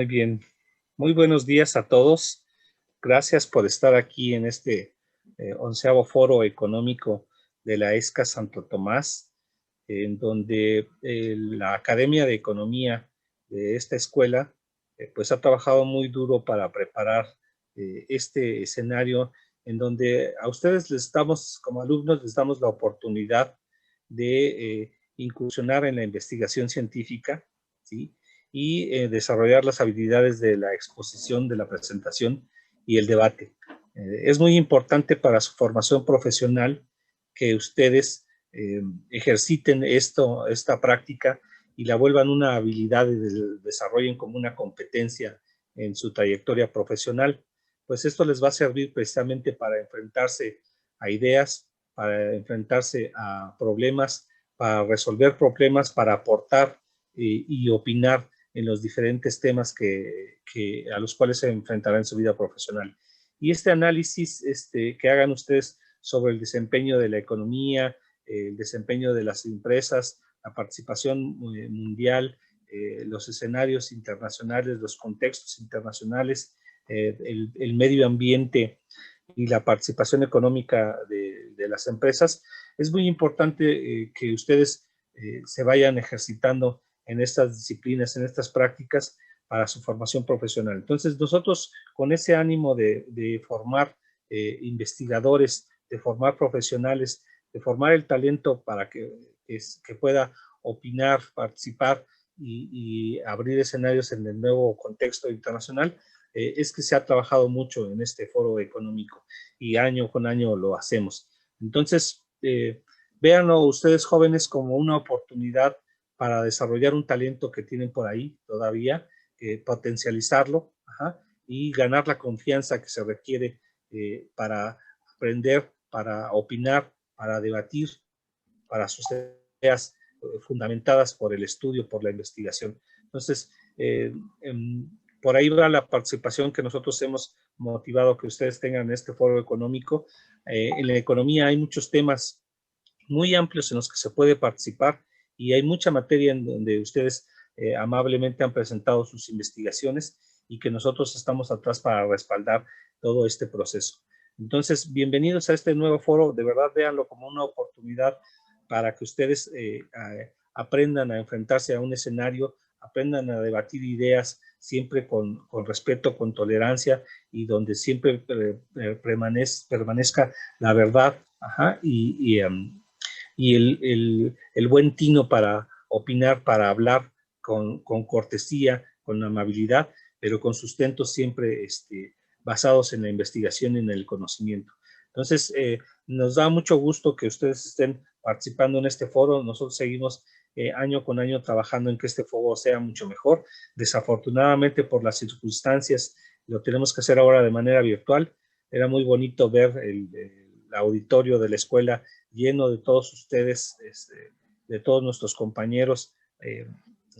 Muy bien, muy buenos días a todos. Gracias por estar aquí en este 11º Foro Económico de la ESCA Santo Tomás, en donde la Academia de Economía de esta escuela pues ha trabajado muy duro para preparar este escenario en donde a ustedes les damos, como alumnos, les damos la oportunidad de incursionar en la investigación científica, ¿sí? Y desarrollar las habilidades de la exposición, de la presentación y el debate. Es muy importante para su formación profesional que ustedes ejerciten esta práctica y la vuelvan una habilidad y desarrollen como una competencia en su trayectoria profesional. Pues esto les va a servir precisamente para enfrentarse a ideas, para enfrentarse a problemas, para resolver problemas, para aportar y opinar en los diferentes temas a los cuales se enfrentará en su vida profesional. Y este análisis que hagan ustedes sobre el desempeño de la economía, el desempeño de las empresas, la participación mundial, los escenarios internacionales, los contextos internacionales, el medio ambiente y la participación económica de las empresas, es muy importante que ustedes se vayan ejercitando en estas disciplinas, en estas prácticas para su formación profesional. Entonces, nosotros con ese ánimo de formar investigadores, de formar profesionales, de formar el talento para que pueda opinar, participar y abrir escenarios en el nuevo contexto internacional, es que se ha trabajado mucho en este foro económico y año con año lo hacemos. Entonces, véanlo ustedes jóvenes como una oportunidad para desarrollar un talento que tienen por ahí todavía, potencializarlo y ganar la confianza que se requiere para aprender, para opinar, para debatir, para sus ideas fundamentadas por el estudio, por la investigación. Entonces, por ahí va la participación que nosotros hemos motivado que ustedes tengan en este foro económico. En la economía hay muchos temas muy amplios en los que se puede participar y hay mucha materia en donde ustedes amablemente han presentado sus investigaciones y que nosotros estamos atrás para respaldar todo este proceso. Entonces, bienvenidos a este nuevo foro. De verdad, véanlo como una oportunidad para que ustedes aprendan a enfrentarse a un escenario, aprendan a debatir ideas siempre con respeto, con tolerancia y donde siempre permanezca la verdad y el buen tino para opinar, para hablar con cortesía, con amabilidad, pero con sustentos siempre basados en la investigación y en el conocimiento. Entonces, nos da mucho gusto que ustedes estén participando en este foro. Nosotros seguimos año con año trabajando en que este foro sea mucho mejor. Desafortunadamente, por las circunstancias, lo tenemos que hacer ahora de manera virtual. Era muy bonito ver el auditorio de la escuela lleno de todos ustedes, de todos nuestros compañeros,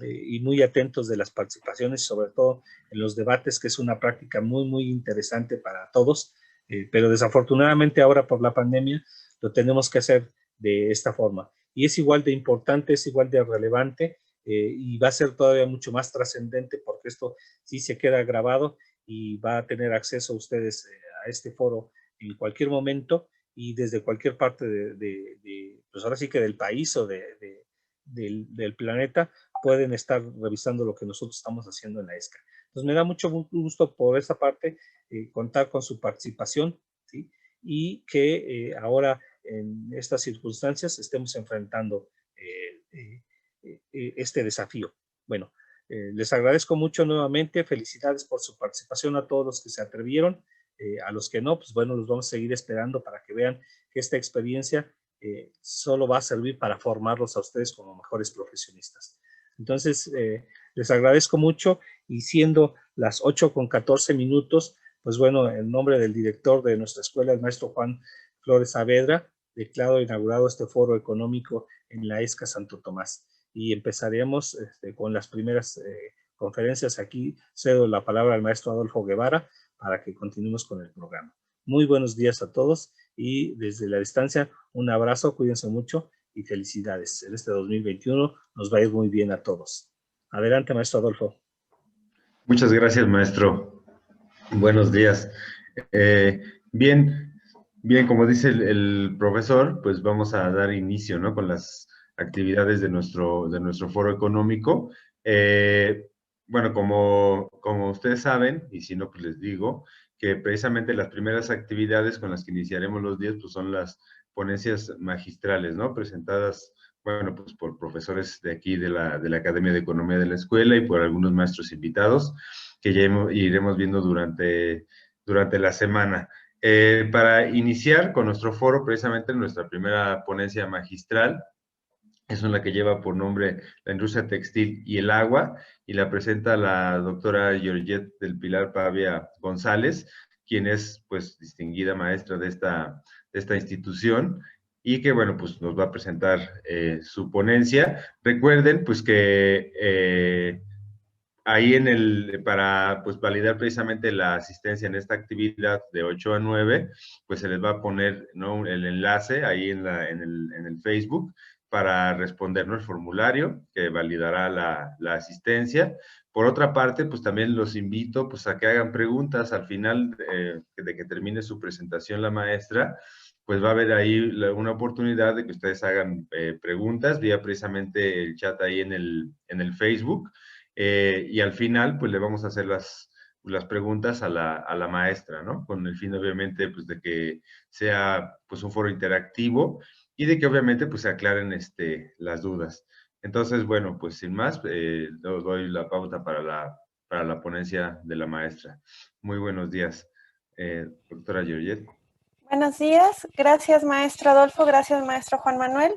y muy atentos de las participaciones, sobre todo en los debates, que es una práctica muy, muy interesante para todos, pero desafortunadamente ahora por la pandemia lo tenemos que hacer de esta forma. Y es igual de importante, es igual de relevante, y va a ser todavía mucho más trascendente porque esto sí se queda grabado y va a tener acceso a ustedes a este foro en cualquier momento y desde cualquier parte pues ahora sí que del país o del planeta, pueden estar revisando lo que nosotros estamos haciendo en la ESCA. Entonces me da mucho gusto por esta parte contar con su participación, ¿sí? Y que ahora en estas circunstancias estemos enfrentando este desafío. Bueno, les agradezco mucho nuevamente, felicidades por su participación a todos los que se atrevieron, a los que no, pues bueno, los vamos a seguir esperando para que vean que esta experiencia solo va a servir para formarlos a ustedes como mejores profesionistas. Entonces, les agradezco mucho y siendo las 8:14, pues bueno, en nombre del director de nuestra escuela, el maestro Juan Flores Saavedra, declaro inaugurado este foro económico en la ESCA Santo Tomás. Y empezaremos con las primeras conferencias. Aquí cedo la palabra al maestro Adolfo Guevara para que continuemos con el programa. Muy buenos días a todos y desde la distancia un abrazo, cuídense mucho y felicidades. En este 2021 nos va a ir muy bien a todos. Adelante, maestro Adolfo. Muchas gracias, maestro. Buenos días. Eh, bien, bien, como dice el profesor, pues vamos a dar inicio, ¿no? Con las actividades de nuestro foro económico. Eh, bueno, como ustedes saben, y si no, pues les digo, que precisamente las primeras actividades con las que iniciaremos los días, pues son las ponencias magistrales, ¿no? Presentadas, bueno, pues por profesores de aquí de la Academia de Economía de la escuela y por algunos maestros invitados que ya iremos viendo durante la semana. Para iniciar con nuestro foro, precisamente nuestra primera ponencia magistral, es una que lleva por nombre La industria textil y el agua, y la presenta la doctora Georgette del Pilar Pavia González, quien es pues distinguida maestra de esta institución y que, bueno, pues nos va a presentar su ponencia. Recuerden pues que ahí para pues validar precisamente la asistencia en esta actividad de 8 a 9, pues se les va a poner, ¿no?, el enlace ahí en el Facebook para responder, ¿no?, el formulario que validará la asistencia. Por otra parte, pues también los invito pues a que hagan preguntas al final de que termine su presentación la maestra. Pues va a haber ahí una oportunidad de que ustedes hagan preguntas vía precisamente el chat ahí en el Facebook, y al final, pues le vamos a hacer las preguntas a la maestra, ¿no? Con el fin, obviamente, pues de que sea pues un foro interactivo y de que obviamente pues se aclaren las dudas. Entonces, bueno, pues sin más, doy la pauta para la ponencia de la maestra. Muy buenos días, doctora Georgette. Buenos días, gracias maestro Adolfo, gracias maestro Juan Manuel.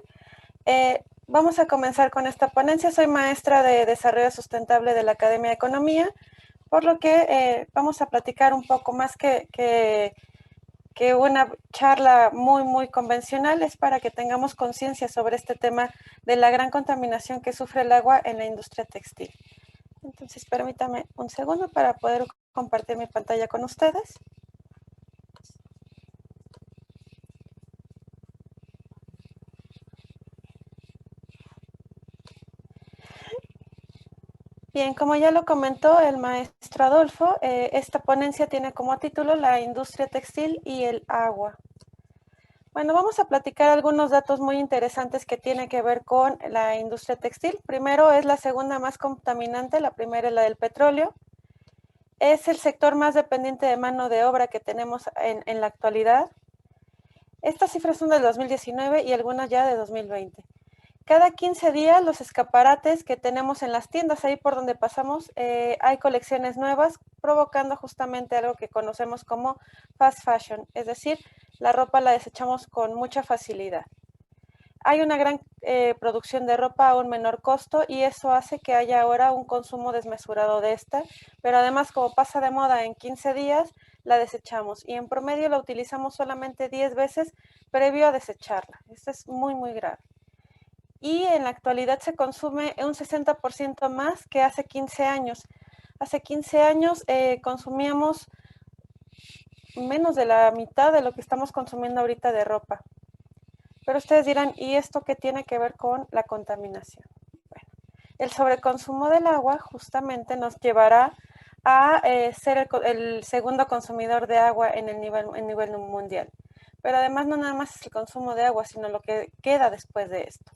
Vamos a comenzar con esta ponencia. Soy maestra de Desarrollo Sustentable de la Academia de Economía, por lo que vamos a platicar un poco más que una charla muy convencional. Es para que tengamos conciencia sobre este tema de la gran contaminación que sufre el agua en la industria textil. Entonces, permítame un segundo para poder compartir mi pantalla con ustedes. Bien, como ya lo comentó el maestro Adolfo, esta ponencia tiene como título La industria textil y el agua. Bueno, vamos a platicar algunos datos muy interesantes que tienen que ver con la industria textil. Primero, es la segunda más contaminante, la primera es la del petróleo. Es el sector más dependiente de mano de obra que tenemos en la actualidad. Estas cifras son del 2019 y algunas ya de 2020. Cada 15 días los escaparates que tenemos en las tiendas, ahí por donde pasamos, hay colecciones nuevas, provocando justamente algo que conocemos como fast fashion, es decir, la ropa la desechamos con mucha facilidad. Hay una gran producción de ropa a un menor costo y eso hace que haya ahora un consumo desmesurado de esta, pero además, como pasa de moda en 15 días, la desechamos y en promedio la utilizamos solamente 10 veces previo a desecharla. Esto es muy grave. Y en la actualidad se consume un 60% más que hace 15 años. Hace 15 años consumíamos menos de la mitad de lo que estamos consumiendo ahorita de ropa. Pero ustedes dirán, ¿y esto qué tiene que ver con la contaminación? Bueno, el sobreconsumo del agua justamente nos llevará a ser el segundo consumidor de agua en nivel mundial. Pero además no nada más es el consumo de agua, sino lo que queda después de esto.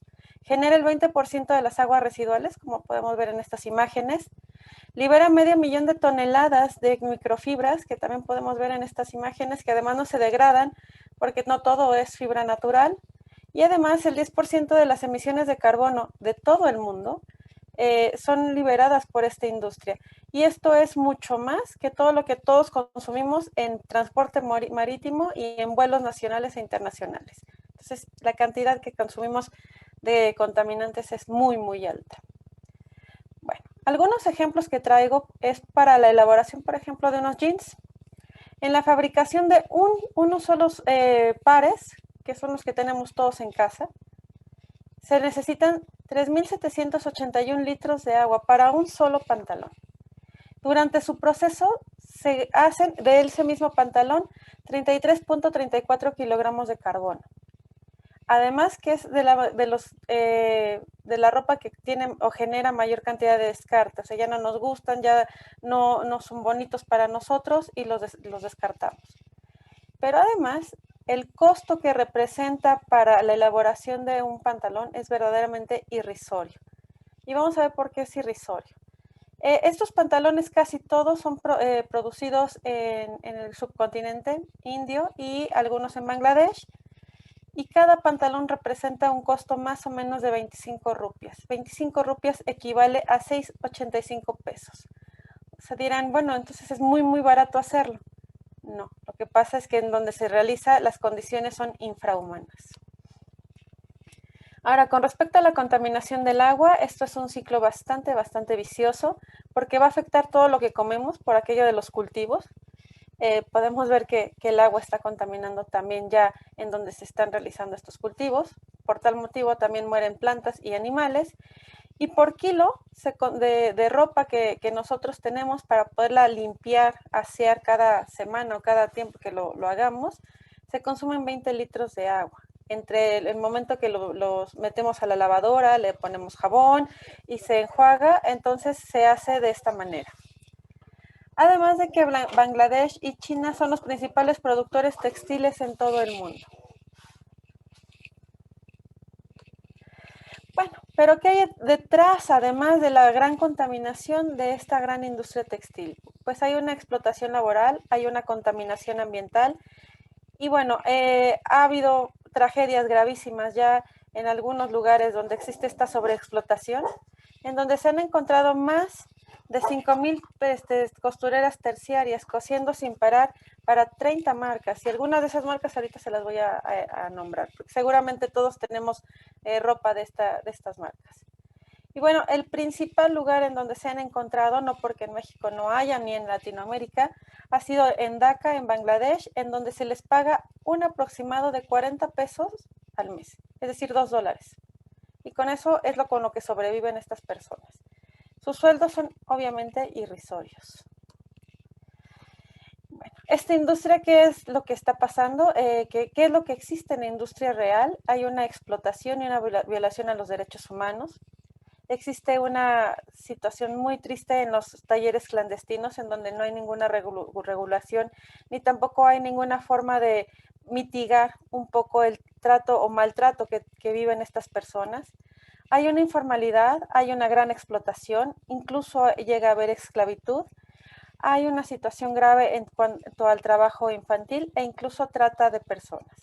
Genera el 20% de las aguas residuales, como podemos ver en estas imágenes. Libera 500,000 de toneladas de microfibras, que también podemos ver en estas imágenes, que además no se degradan, porque no todo es fibra natural. Y además el 10% de las emisiones de carbono de todo el mundo son liberadas por esta industria. Y esto es mucho más que todo lo que todos consumimos en transporte marítimo y en vuelos nacionales e internacionales. Entonces, la cantidad que consumimos de contaminantes es muy alta. Bueno, algunos ejemplos que traigo es para la elaboración, por ejemplo, de unos jeans. En la fabricación de unos solos pares, que son los que tenemos todos en casa, se necesitan 3.781 litros de agua para un solo pantalón. Durante su proceso se hacen de ese mismo pantalón 33.34 kilogramos de carbono. Además, que es de los de la ropa que tiene o genera mayor cantidad de descarte. O sea, ya no nos gustan, ya no son bonitos para nosotros y los descartamos. Pero además, el costo que representa para la elaboración de un pantalón es verdaderamente irrisorio. Y vamos a ver por qué es irrisorio. Estos pantalones casi todos son producidos en el subcontinente indio y algunos en Bangladesh. Y cada pantalón representa un costo más o menos de 25 rupias. 25 rupias equivale a 6,85 pesos. O sea, dirán, bueno, entonces es muy, muy barato hacerlo. No, lo que pasa es que en donde se realiza las condiciones son infrahumanas. Ahora, con respecto a la contaminación del agua, esto es un ciclo bastante vicioso porque va a afectar todo lo que comemos por aquello de los cultivos. Podemos ver que el agua está contaminando también ya en donde se están realizando estos cultivos. Por tal motivo también mueren plantas y animales. Y por kilo de ropa que nosotros tenemos para poderla limpiar, asear cada semana o cada tiempo que lo hagamos, se consumen 20 litros de agua. Entre el momento que los metemos a la lavadora, le ponemos jabón y se enjuaga, entonces se hace de esta manera. Además de que Bangladesh y China son los principales productores textiles en todo el mundo. Bueno, pero ¿qué hay detrás, además de la gran contaminación de esta gran industria textil? Pues hay una explotación laboral, hay una contaminación ambiental y bueno, ha habido tragedias gravísimas ya en algunos lugares donde existe esta sobreexplotación, en donde se han encontrado más de 5,000 costureras terciarias cosiendo sin parar para 30 marcas. Y algunas de esas marcas ahorita se las voy a nombrar, porque seguramente todos tenemos ropa de estas marcas. Y bueno, el principal lugar en donde se han encontrado, no porque en México no haya ni en Latinoamérica, ha sido en Dhaka, en Bangladesh, en donde se les paga un aproximado de 40 pesos al mes, es decir, $2. Y con eso es con lo que sobreviven estas personas. Sus sueldos son obviamente irrisorios. Bueno, esta industria, ¿qué es lo que está pasando? ¿Qué es lo que existe en la industria real? Hay una explotación y una violación a los derechos humanos. Existe una situación muy triste en los talleres clandestinos en donde no hay ninguna regulación ni tampoco hay ninguna forma de mitigar un poco el trato o maltrato que viven estas personas. Hay una informalidad, hay una gran explotación, incluso llega a haber esclavitud. Hay una situación grave en cuanto al trabajo infantil e incluso trata de personas.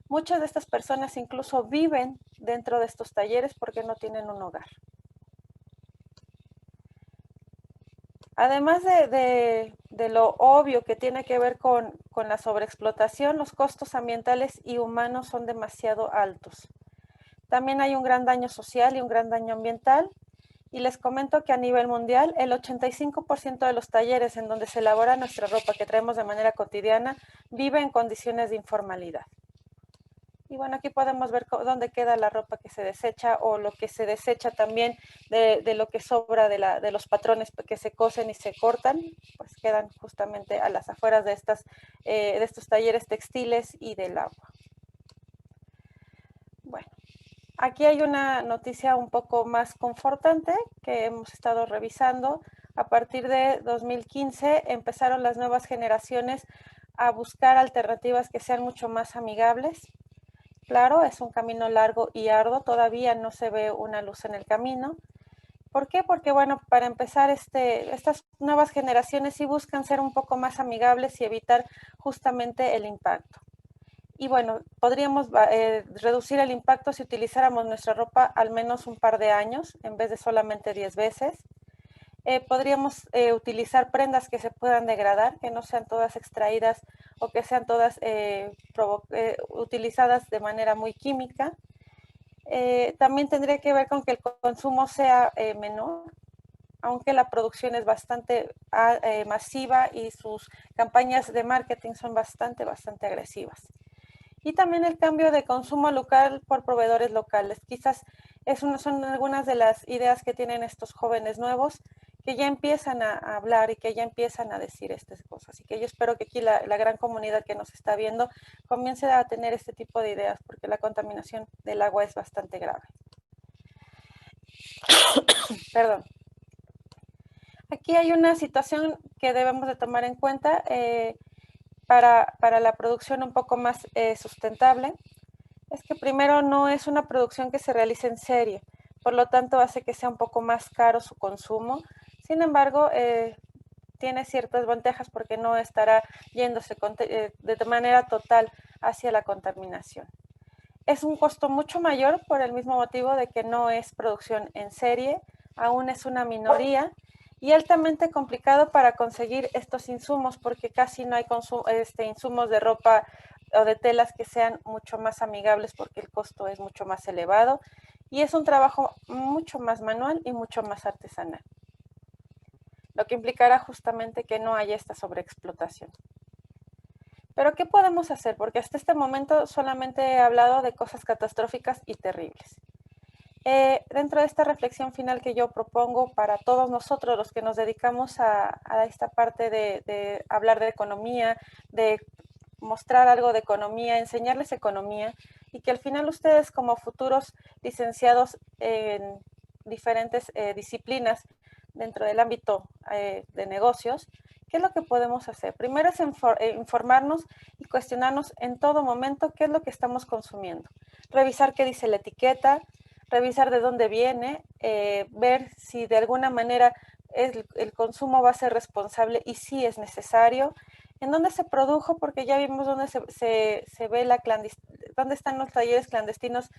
Muchas de estas personas incluso viven dentro de estos talleres porque no tienen un hogar. Además de lo obvio que tiene que ver con la sobreexplotación, los costos ambientales y humanos son demasiado altos. También hay un gran daño social y un gran daño ambiental. Y les comento que a nivel mundial, el 85% de los talleres en donde se elabora nuestra ropa que traemos de manera cotidiana vive en condiciones de informalidad. Y bueno, aquí podemos ver dónde queda la ropa que se desecha o lo que se desecha también de lo que sobra de los patrones que se cosen y se cortan, pues quedan justamente a las afueras de estos talleres textiles y del agua. Bueno, aquí hay una noticia un poco más confortante que hemos estado revisando. A partir de 2015 empezaron las nuevas generaciones a buscar alternativas que sean mucho más amigables. Claro, es un camino largo y arduo, todavía no se ve una luz en el camino. ¿Por qué? Porque, bueno, para empezar, estas nuevas generaciones sí buscan ser un poco más amigables y evitar justamente el impacto. Y bueno, podríamos reducir el impacto si utilizáramos nuestra ropa al menos un par de años en vez de solamente 10 veces. Podríamos utilizar prendas que se puedan degradar, que no sean todas extraídas o que sean todas utilizadas de manera muy química. También tendría que ver con que el consumo sea menor, aunque la producción es bastante masiva y sus campañas de marketing son bastante agresivas. Y también el cambio de consumo local por proveedores locales. Quizás son algunas de las ideas que tienen estos jóvenes nuevos que ya empiezan a hablar y que ya empiezan a decir estas cosas. Y que yo espero que aquí la gran comunidad que nos está viendo comience a tener este tipo de ideas porque la contaminación del agua es bastante grave. Perdón. Aquí hay una situación que debemos de tomar en cuenta para la producción un poco más sustentable. Es que primero no es una producción que se realice en serie, por lo tanto hace que sea un poco más caro su consumo. Sin embargo, tiene ciertas ventajas porque no estará yéndose de manera total hacia la contaminación. Es un costo mucho mayor por el mismo motivo de que no es producción en serie, aún es una minoría y altamente complicado para conseguir estos insumos porque casi no hay insumos de ropa o de telas que sean mucho más amigables porque el costo es mucho más elevado y es un trabajo mucho más manual y mucho más artesanal, lo que implicará justamente que no haya esta sobreexplotación. Pero ¿qué podemos hacer? Porque hasta este momento solamente he hablado de cosas catastróficas y terribles. Dentro de esta reflexión final que yo propongo para todos nosotros los que nos dedicamos a esta parte de hablar de economía, de mostrar algo de economía, enseñarles economía y que al final ustedes como futuros licenciados en diferentes disciplinas dentro del ámbito de negocios, ¿qué es lo que podemos hacer? Primero es informarnos y cuestionarnos en todo momento qué es lo que estamos consumiendo. Revisar qué dice la etiqueta, revisar de dónde viene, ver si de alguna manera el consumo va a ser responsable y si es necesario, en dónde se produjo, porque ya vimos dónde se ve dónde están los talleres clandestinos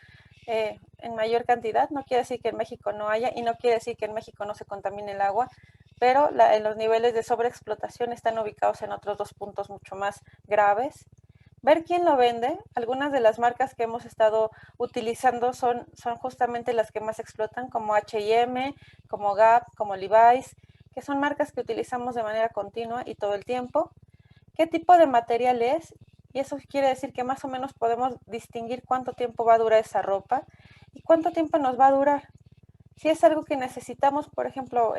en mayor cantidad. No quiere decir que en México no haya y no quiere decir que en México no se contamine el agua, pero en los niveles de sobreexplotación están ubicados en otros dos puntos mucho más graves. Ver quién lo vende. Algunas de las marcas que hemos estado utilizando son justamente las que más explotan, como H&M, como Gap, como Levi's, que son marcas que utilizamos de manera continua y todo el tiempo. ¿Qué tipo de material es? Y eso quiere decir que más o menos podemos distinguir cuánto tiempo va a durar esa ropa y cuánto tiempo nos va a durar. Si es algo que necesitamos, por ejemplo,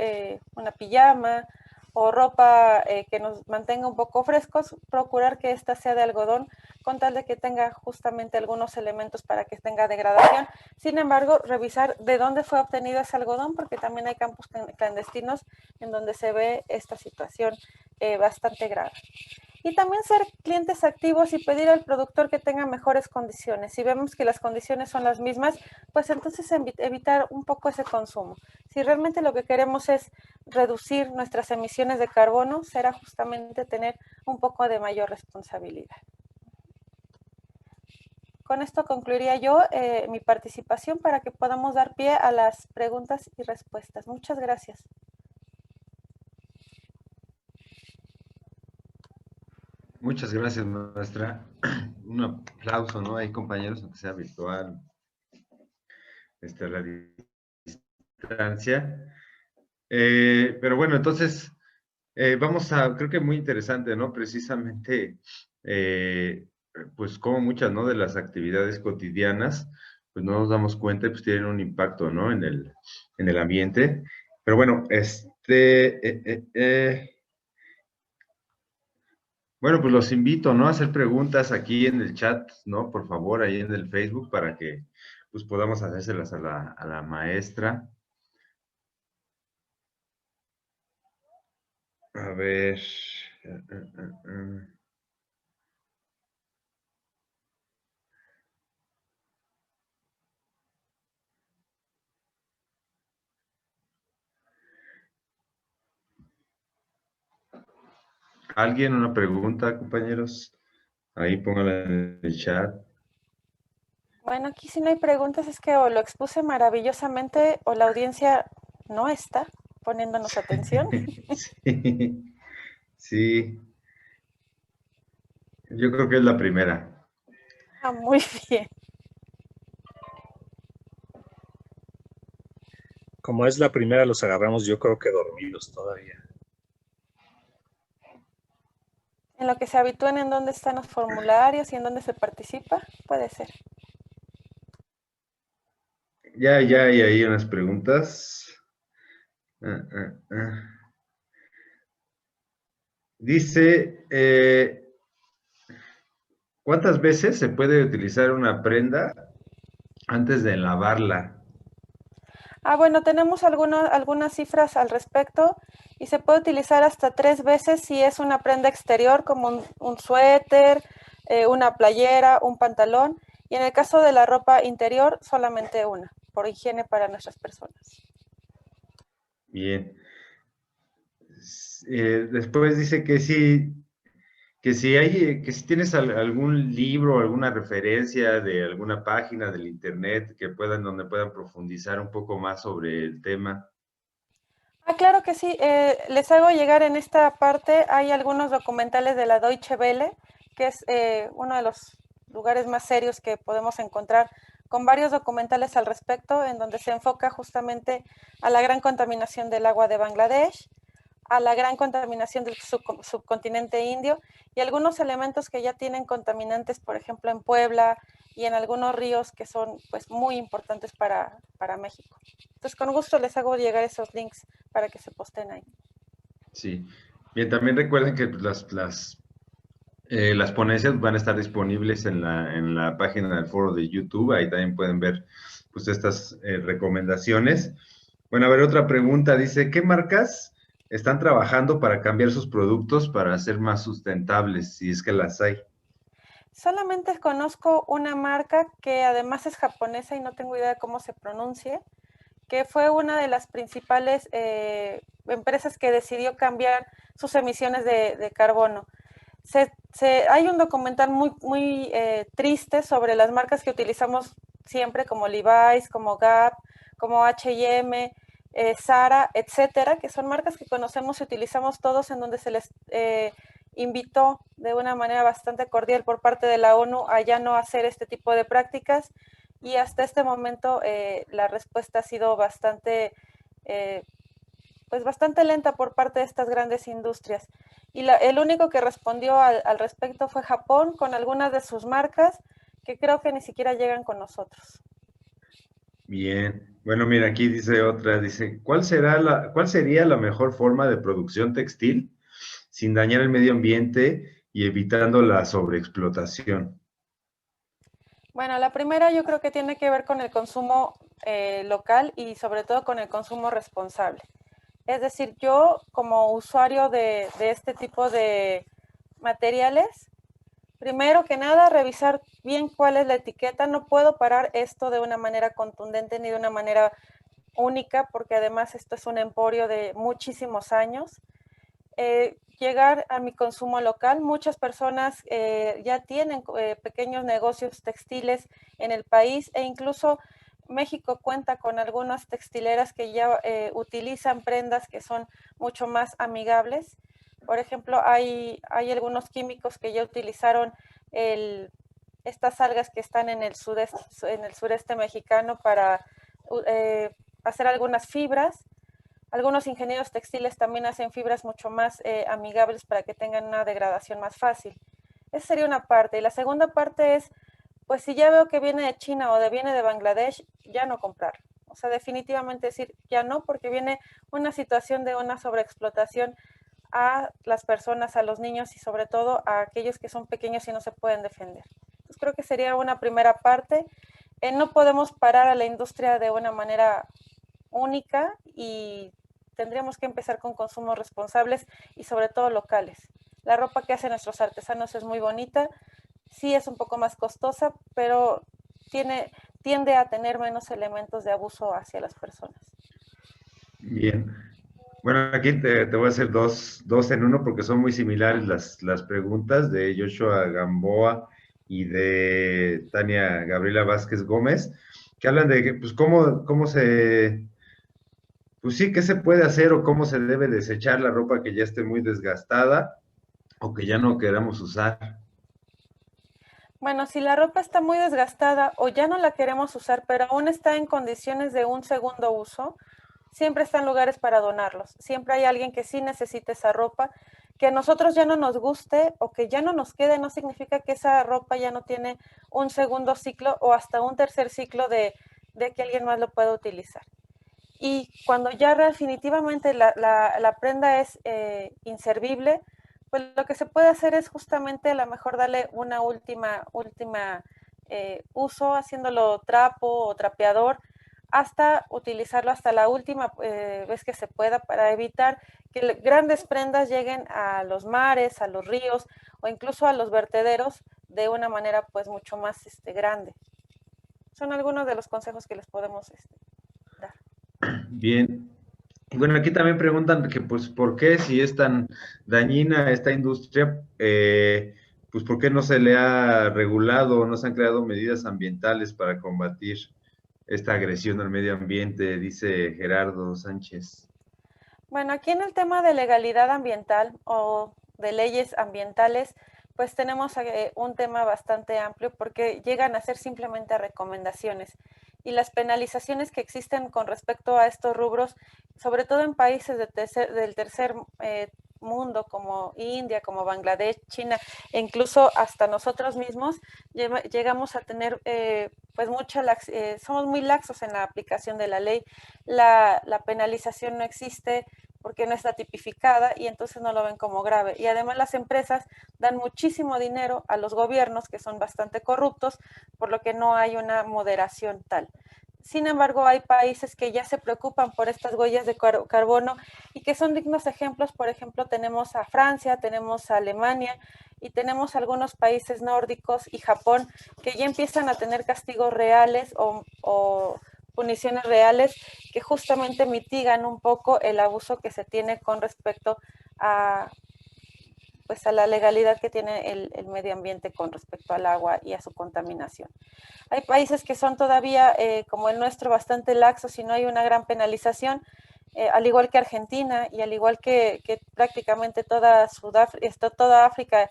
una pijama o ropa que nos mantenga un poco frescos, procurar que esta sea de algodón con tal de que tenga justamente algunos elementos para que tenga degradación. Sin embargo, revisar de dónde fue obtenido ese algodón, porque también hay campos clandestinos en donde se ve esta situación bastante grave. Y también ser clientes activos y pedir al productor que tenga mejores condiciones. Si vemos que las condiciones son las mismas, pues entonces evitar un poco ese consumo. Si realmente lo que queremos es reducir nuestras emisiones de carbono, será justamente tener un poco de mayor responsabilidad. Con esto concluiría yo mi participación para que podamos dar pie a las preguntas y respuestas. Muchas gracias. Muchas gracias, maestra. Un aplauso, ¿no? Hay compañeros, aunque sea virtual, la distancia. Pero bueno, entonces, vamos a, creo que muy interesante, ¿no? Precisamente, pues como muchas, ¿no? De las actividades cotidianas, pues no nos damos cuenta, pues tienen un impacto, ¿no? En el ambiente. Pero bueno, bueno, pues los invito, ¿no? A hacer preguntas aquí en el chat, ¿no? Por favor, ahí en el Facebook para que pues podamos hacérselas a la maestra. A ver. ¿Alguien una pregunta, compañeros? Ahí póngala en el chat. Bueno, aquí si no hay preguntas es que o lo expuse maravillosamente o la audiencia no está poniéndonos atención. Sí, sí. Yo creo que es la primera. Ah, muy bien. Como es la primera, los agarramos yo creo que dormidos todavía. En lo que se habitúen en dónde están los formularios y en dónde se participa, puede ser. Ya hay ahí unas preguntas. Dice, ¿cuántas veces se puede utilizar una prenda antes de lavarla? Bueno, tenemos algunas cifras al respecto y se puede utilizar hasta 3 veces si es una prenda exterior como un suéter, una playera, un pantalón, y en el caso de la ropa interior solamente una, por higiene para nuestras personas. Bien. Después dice que si tienes algún libro, alguna referencia de alguna página del internet donde puedan profundizar un poco más sobre el tema. Claro que sí, les hago llegar en esta parte, hay algunos documentales de la Deutsche Welle, que es uno de los lugares más serios que podemos encontrar, con varios documentales al respecto, en donde se enfoca justamente a la gran contaminación del agua de Bangladesh, a la gran contaminación del subcontinente indio y algunos elementos que ya tienen contaminantes, por ejemplo, en Puebla y en algunos ríos que son pues muy importantes para México. Entonces, con gusto les hago llegar esos links para que se posten ahí. Sí. Bien, también recuerden que las ponencias van a estar disponibles en la página del foro de YouTube. Ahí también pueden ver pues estas recomendaciones. Bueno, a ver, otra pregunta. Dice, ¿qué marcas están trabajando para cambiar sus productos para ser más sustentables, si es que las hay? Solamente conozco una marca que además es japonesa y no tengo idea de cómo se pronuncie, que fue una de las principales empresas que decidió cambiar sus emisiones de carbono. Hay un documental muy triste sobre las marcas que utilizamos siempre, como Levi's, como Gap, como H&M, Zara, etcétera, que son marcas que conocemos y utilizamos todos, en donde se les invitó de una manera bastante cordial por parte de la ONU a ya no hacer este tipo de prácticas, y hasta este momento la respuesta ha sido bastante lenta por parte de estas grandes industrias. Y el único que respondió al respecto fue Japón, con algunas de sus marcas que creo que ni siquiera llegan con nosotros. Bien. Bueno, mira, aquí dice otra, dice, ¿cuál sería la mejor forma de producción textil sin dañar el medio ambiente y evitando la sobreexplotación? Bueno, la primera yo creo que tiene que ver con el consumo local y sobre todo con el consumo responsable. Es decir, yo como usuario de este tipo de materiales, primero que nada, revisar bien cuál es la etiqueta. No puedo parar esto de una manera contundente ni de una manera única, porque además esto es un emporio de muchísimos años. Llegar a mi consumo local. Muchas personas ya tienen pequeños negocios textiles en el país, e incluso México cuenta con algunas textileras que ya utilizan prendas que son mucho más amigables. Por ejemplo, hay algunos químicos que ya utilizaron estas algas que están en el sureste mexicano para hacer algunas fibras. Algunos ingenieros textiles también hacen fibras mucho más amigables para que tengan una degradación más fácil. Esa sería una parte. Y la segunda parte es, pues si ya veo que viene de China o viene de Bangladesh, ya no comprar. O sea, definitivamente decir ya no, porque viene una situación de una sobreexplotación a las personas, a los niños y sobre todo a aquellos que son pequeños y no se pueden defender. Entonces creo que sería una primera parte. No podemos parar a la industria de una manera única y tendríamos que empezar con consumos responsables y sobre todo locales. La ropa que hacen nuestros artesanos es muy bonita, sí es un poco más costosa, pero tiende a tener menos elementos de abuso hacia las personas. Bien. Bueno, aquí te voy a hacer dos en uno porque son muy similares las preguntas de Joshua Gamboa y de Tania Gabriela Vázquez Gómez, que hablan de que, pues, pues sí, qué se puede hacer o cómo se debe desechar la ropa que ya esté muy desgastada o que ya no queramos usar. Bueno, si la ropa está muy desgastada o ya no la queremos usar, pero aún está en condiciones de un segundo uso, siempre están lugares para donarlos. Siempre hay alguien que sí necesita esa ropa. Que a nosotros ya no nos guste o que ya no nos quede no significa que esa ropa ya no tiene un segundo ciclo o hasta un tercer ciclo de que alguien más lo pueda utilizar. Y cuando ya definitivamente la prenda es inservible, pues lo que se puede hacer es justamente a lo mejor darle una última uso, haciéndolo trapo o trapeador, hasta utilizarlo hasta la última vez que se pueda para evitar que grandes prendas lleguen a los mares, a los ríos o incluso a los vertederos de una manera pues mucho más grande. Son algunos de los consejos que les podemos dar. Bien. Y bueno, aquí también preguntan que, pues, ¿por qué si es tan dañina esta industria, pues, por qué no se le ha regulado o no se han creado medidas ambientales para combatir esta agresión al medio ambiente? Dice Gerardo Sánchez. Bueno, aquí en el tema de legalidad ambiental o de leyes ambientales, pues tenemos un tema bastante amplio porque llegan a ser simplemente recomendaciones y las penalizaciones que existen con respecto a estos rubros, sobre todo en países del tercer mundo como India, como Bangladesh, China, e incluso hasta nosotros mismos llegamos a tener pues somos muy laxos en la aplicación de la ley, la penalización no existe porque no está tipificada y entonces no lo ven como grave. Y además las empresas dan muchísimo dinero a los gobiernos que son bastante corruptos, por lo que no hay una moderación tal. Sin embargo, hay países que ya se preocupan por estas huellas de carbono y que son dignos ejemplos. Por ejemplo, tenemos a Francia, tenemos a Alemania y tenemos algunos países nórdicos y Japón que ya empiezan a tener castigos reales o puniciones reales que justamente mitigan un poco el abuso que se tiene con respecto a, pues a la legalidad que tiene el medio ambiente con respecto al agua y a su contaminación. Hay países que son todavía, como el nuestro, bastante laxos y no hay una gran penalización, al igual que Argentina y al igual que prácticamente toda África,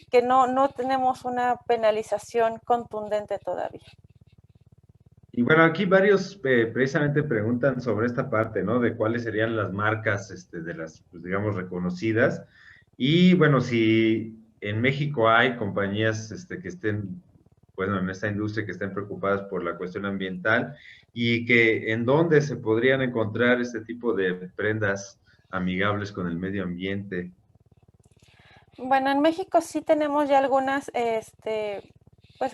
que no tenemos una penalización contundente todavía. Y bueno, aquí varios precisamente preguntan sobre esta parte, ¿no? De cuáles serían las marcas de las, pues, digamos, reconocidas. Y bueno, si en México hay compañías que estén, bueno, en esta industria que estén preocupadas por la cuestión ambiental y que en dónde se podrían encontrar este tipo de prendas amigables con el medio ambiente. Bueno, en México sí tenemos ya algunas, pues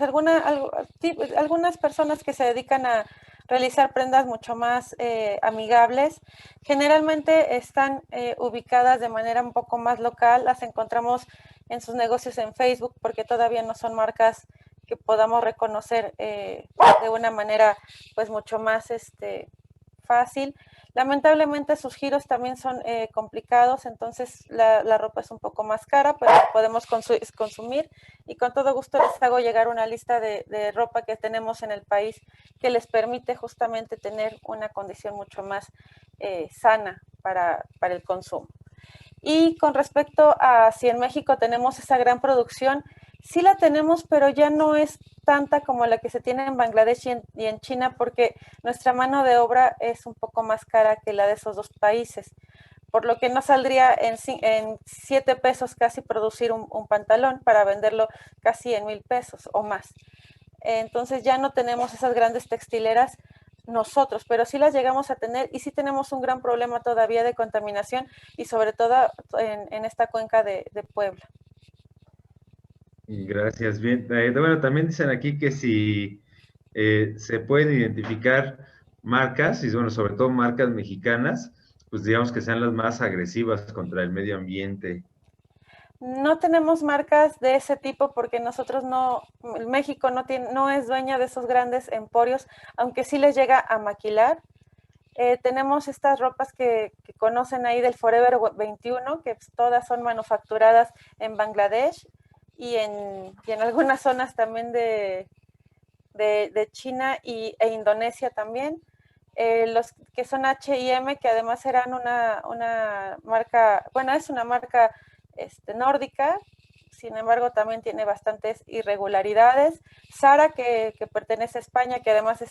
algunas personas que se dedican a realizar prendas mucho más amigables. Generalmente están ubicadas de manera un poco más local, las encontramos en sus negocios en Facebook porque todavía no son marcas que podamos reconocer de una manera pues mucho más fácil. Lamentablemente sus giros también son complicados, entonces la ropa es un poco más cara, pero la podemos consumir y con todo gusto les hago llegar una lista de ropa que tenemos en el país que les permite justamente tener una condición mucho más sana para el consumo. Y con respecto a si en México tenemos esa gran producción, sí la tenemos, pero ya no es tanta como la que se tiene en Bangladesh y en China, porque nuestra mano de obra es un poco más cara que la de esos dos países, por lo que no saldría en 7 pesos casi producir un pantalón para venderlo casi en 1,000 pesos o más. Entonces ya no tenemos esas grandes textileras nosotros, pero sí las llegamos a tener y sí tenemos un gran problema todavía de contaminación y sobre todo en esta cuenca de Puebla. Gracias, bien. Bueno, también dicen aquí que si se pueden identificar marcas, y bueno, sobre todo marcas mexicanas, pues digamos que sean las más agresivas contra el medio ambiente. No tenemos marcas de ese tipo porque nosotros México no es dueña de esos grandes emporios, aunque sí les llega a maquilar. Tenemos estas ropas que conocen ahí del Forever 21, que todas son manufacturadas en Bangladesh y en algunas zonas también de China e Indonesia también. Los que son H&M, que además eran una marca, bueno, es una marca nórdica, sin embargo también tiene bastantes irregularidades. Zara, que pertenece a España, que además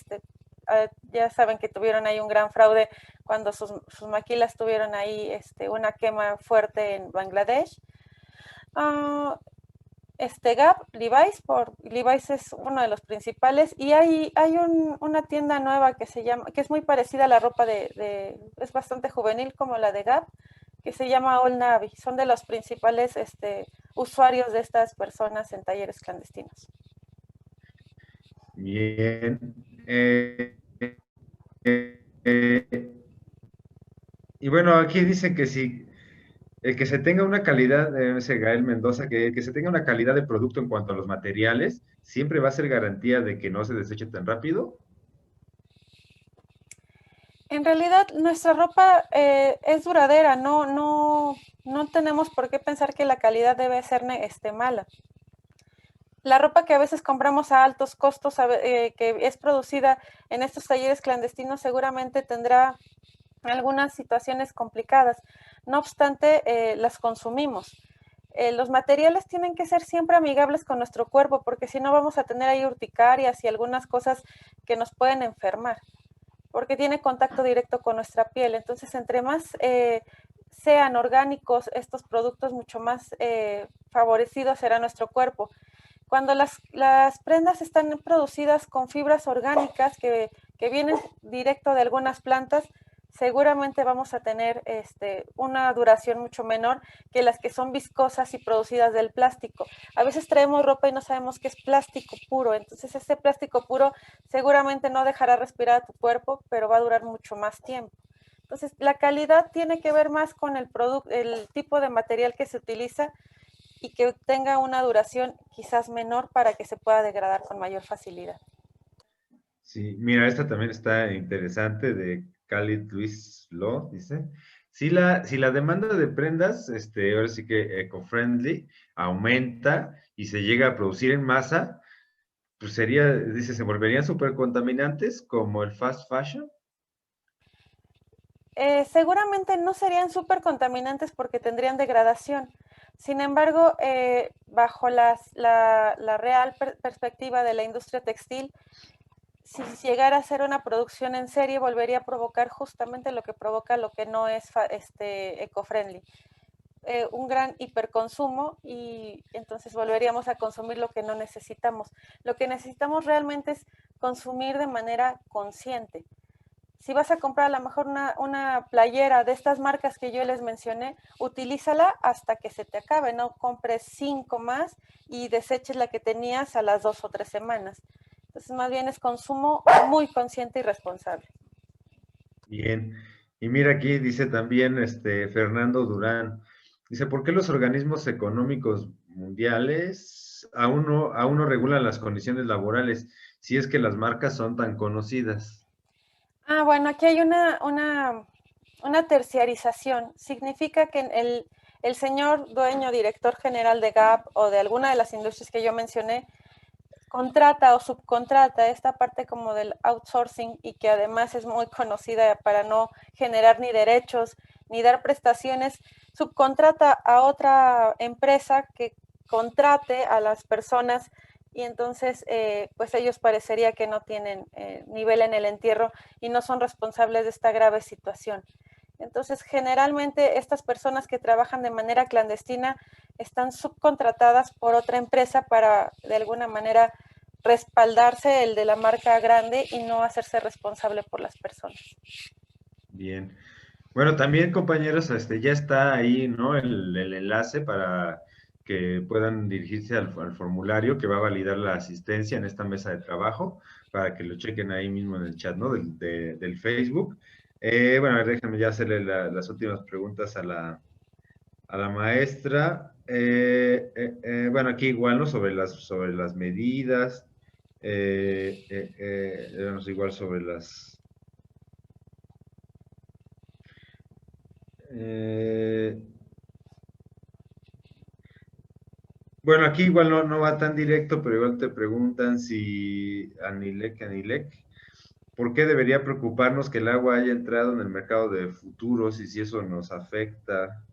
ya saben que tuvieron ahí un gran fraude cuando sus maquilas tuvieron ahí una quema fuerte en Bangladesh. Gap, Levi's es uno de los principales y hay una tienda nueva que es muy parecida a la ropa es bastante juvenil como la de Gap, que se llama Old Navy. Son de los principales usuarios de estas personas en talleres clandestinos. Bien. y bueno, aquí dice que si que se tenga una calidad, ese Gael Mendoza, que se tenga una calidad de producto en cuanto a los materiales, siempre va a ser garantía de que no se deseche tan rápido. En realidad, nuestra ropa es duradera, no tenemos por qué pensar que la calidad debe ser mala. La ropa que a veces compramos a altos costos, que es producida en estos talleres clandestinos, seguramente tendrá algunas situaciones complicadas. No obstante, las consumimos. Los materiales tienen que ser siempre amigables con nuestro cuerpo, porque si no vamos a tener ahí urticarias y algunas cosas que nos pueden enfermar, porque tiene contacto directo con nuestra piel. Entonces, entre más sean orgánicos estos productos, mucho más favorecido será nuestro cuerpo. Cuando las prendas están producidas con fibras orgánicas que vienen directo de algunas plantas, seguramente vamos a tener una duración mucho menor que las que son viscosas y producidas del plástico. A veces traemos ropa y no sabemos que es plástico puro, entonces ese plástico puro seguramente no dejará respirar a tu cuerpo, pero va a durar mucho más tiempo. Entonces, la calidad tiene que ver más con el tipo de material que se utiliza y que tenga una duración quizás menor para que se pueda degradar con mayor facilidad. Sí, mira, esta también está interesante de Khalid Luis Lo, dice. Si la demanda de prendas, ahora sí que eco-friendly, aumenta y se llega a producir en masa, pues dice, se volverían súper contaminantes como el fast fashion. Seguramente no serían súper contaminantes porque tendrían degradación. Sin embargo, bajo la real perspectiva de la industria textil, si llegara a ser una producción en serie, volvería a provocar justamente lo que provoca lo que no es eco-friendly. Un gran hiperconsumo y entonces volveríamos a consumir lo que no necesitamos. Lo que necesitamos realmente es consumir de manera consciente. Si vas a comprar a lo mejor una playera de estas marcas que yo les mencioné, utilízala hasta que se te acabe, no compres 5 más y deseches la que tenías a las 2 o 3 semanas. Entonces, más bien es consumo muy consciente y responsable. Bien. Y mira aquí, dice también Fernando Durán, dice, ¿por qué los organismos económicos mundiales aún no regulan las condiciones laborales si es que las marcas son tan conocidas? Bueno, aquí hay una terciarización. Significa que el señor dueño, director general de Gap o de alguna de las industrias que yo mencioné, contrata o subcontrata esta parte como del outsourcing y que además es muy conocida para no generar ni derechos ni dar prestaciones, subcontrata a otra empresa que contrate a las personas y entonces pues ellos parecería que no tienen nivel en el entierro y no son responsables de esta grave situación. Entonces, generalmente estas personas que trabajan de manera clandestina están subcontratadas por otra empresa para, de alguna manera, respaldarse el de la marca grande y no hacerse responsable por las personas. Bien. Bueno, también compañeros, ya está ahí, ¿no? El enlace para que puedan dirigirse al formulario que va a validar la asistencia en esta mesa de trabajo, para que lo chequen ahí mismo en el chat, ¿no? Del Facebook. Bueno, a ver, déjenme ya hacerle las últimas preguntas a la maestra. Bueno, aquí igual, ¿no? Sobre las medidas. Igual sobre las... Eh, bueno, aquí igual no va tan directo, pero igual te preguntan si Anilec, ¿por qué debería preocuparnos que el agua haya entrado en el mercado de futuros y si eso nos afecta?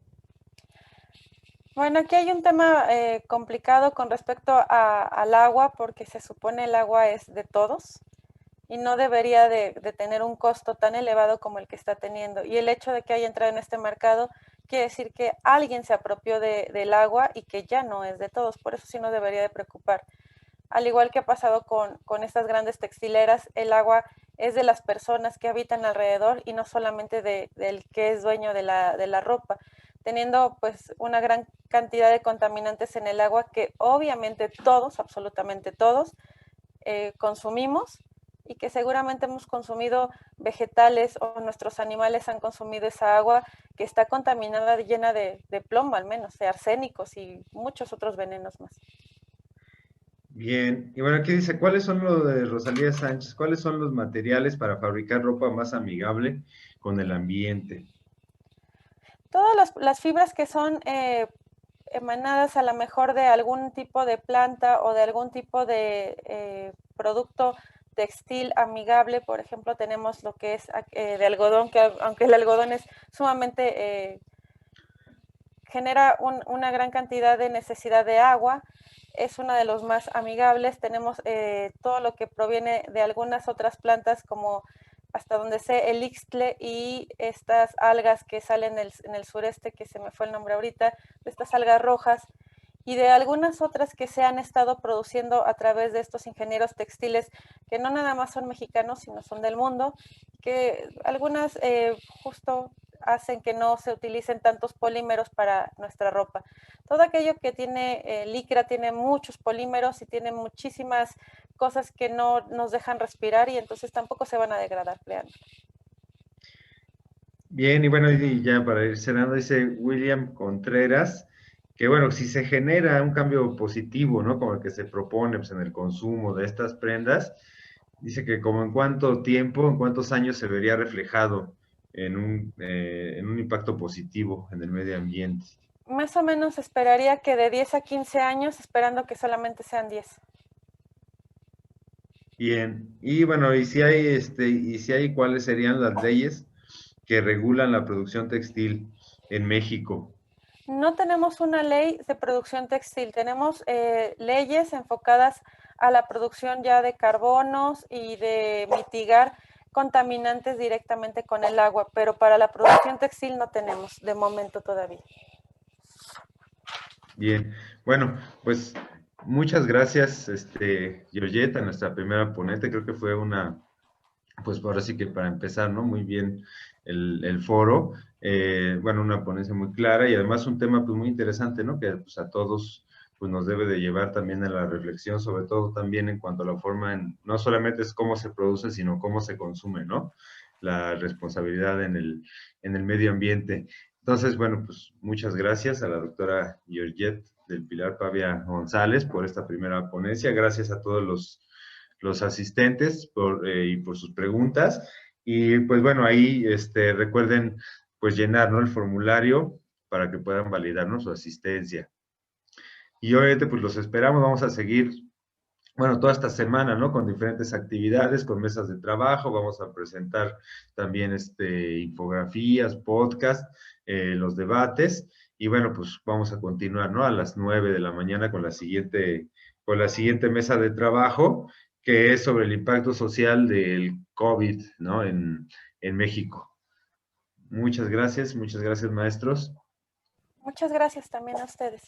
Bueno, aquí hay un tema complicado con respecto al agua, porque se supone el agua es de todos y no debería de tener un costo tan elevado como el que está teniendo. Y el hecho de que haya entrado en este mercado quiere decir que alguien se apropió del agua y que ya no es de todos. Por eso sí nos debería de preocupar. Al igual que ha pasado con estas grandes textileras, el agua es de las personas que habitan alrededor y no solamente del que es dueño de la ropa, teniendo pues una gran cantidad de contaminantes en el agua que obviamente todos, absolutamente todos, consumimos y que seguramente hemos consumido vegetales o nuestros animales han consumido esa agua que está contaminada, llena de plomo al menos, de arsénicos y muchos otros venenos más. Bien, y bueno, aquí dice, ¿cuáles son los de Rosalía Sánchez? ¿Cuáles son los materiales para fabricar ropa más amigable con el ambiente? Todas las fibras que son emanadas a lo mejor de algún tipo de planta o de algún tipo de producto textil amigable, por ejemplo, tenemos lo que es de algodón, que aunque el algodón es sumamente, genera una gran cantidad de necesidad de agua, es uno de los más amigables. Tenemos todo lo que proviene de algunas otras plantas como hasta donde sé el ixtle y estas algas que salen en el sureste, que se me fue el nombre ahorita, de estas algas rojas, y de algunas otras que se han estado produciendo a través de estos ingenieros textiles que no nada más son mexicanos, sino son del mundo, que algunas justo hacen que no se utilicen tantos polímeros para nuestra ropa. Todo aquello que tiene licra tiene muchos polímeros y tiene muchísimas cosas que no nos dejan respirar y entonces tampoco se van a degradar, créanme. Bien, y bueno, y ya para ir cerrando, dice William Contreras, que bueno, si se genera un cambio positivo, ¿no? Como el que se propone pues, en el consumo de estas prendas, dice que como en cuánto tiempo, en cuántos años se vería reflejado en un impacto positivo en el medio ambiente. Más o menos esperaría que de 10 a 15 años, esperando que solamente sean 10. Bien, y bueno, y si hay, ¿cuáles serían las leyes que regulan la producción textil en México? No tenemos una ley de producción textil, tenemos leyes enfocadas a la producción ya de carbonos y de mitigar contaminantes directamente con el agua, pero para la producción textil no tenemos de momento todavía. Bien, bueno, pues muchas gracias, Georgette, a nuestra primera ponente. Creo que fue pues ahora sí que para empezar, ¿no? Muy bien el foro. Bueno, una ponencia muy clara y además un tema pues muy interesante, ¿no? Que pues a todos pues nos debe de llevar también a la reflexión, sobre todo también en cuanto a la forma, no solamente es cómo se produce, sino cómo se consume, ¿no? La responsabilidad en el medio ambiente. Entonces, bueno, pues muchas gracias a la doctora Georgette del Pilar Pavia González por esta primera ponencia. Gracias a todos los asistentes y por sus preguntas. Y pues bueno, ahí recuerden pues llenar, ¿no? El formulario para que puedan validarnos su asistencia. Y obviamente pues los esperamos, vamos a seguir, bueno, toda esta semana, ¿no? Con diferentes actividades, con mesas de trabajo, vamos a presentar también infografías, podcast, los debates, y bueno, pues vamos a continuar, ¿no? A las 9 de la mañana con la siguiente mesa de trabajo, que es sobre el impacto social del COVID, ¿no? En México. Muchas gracias, maestros. Muchas gracias también a ustedes.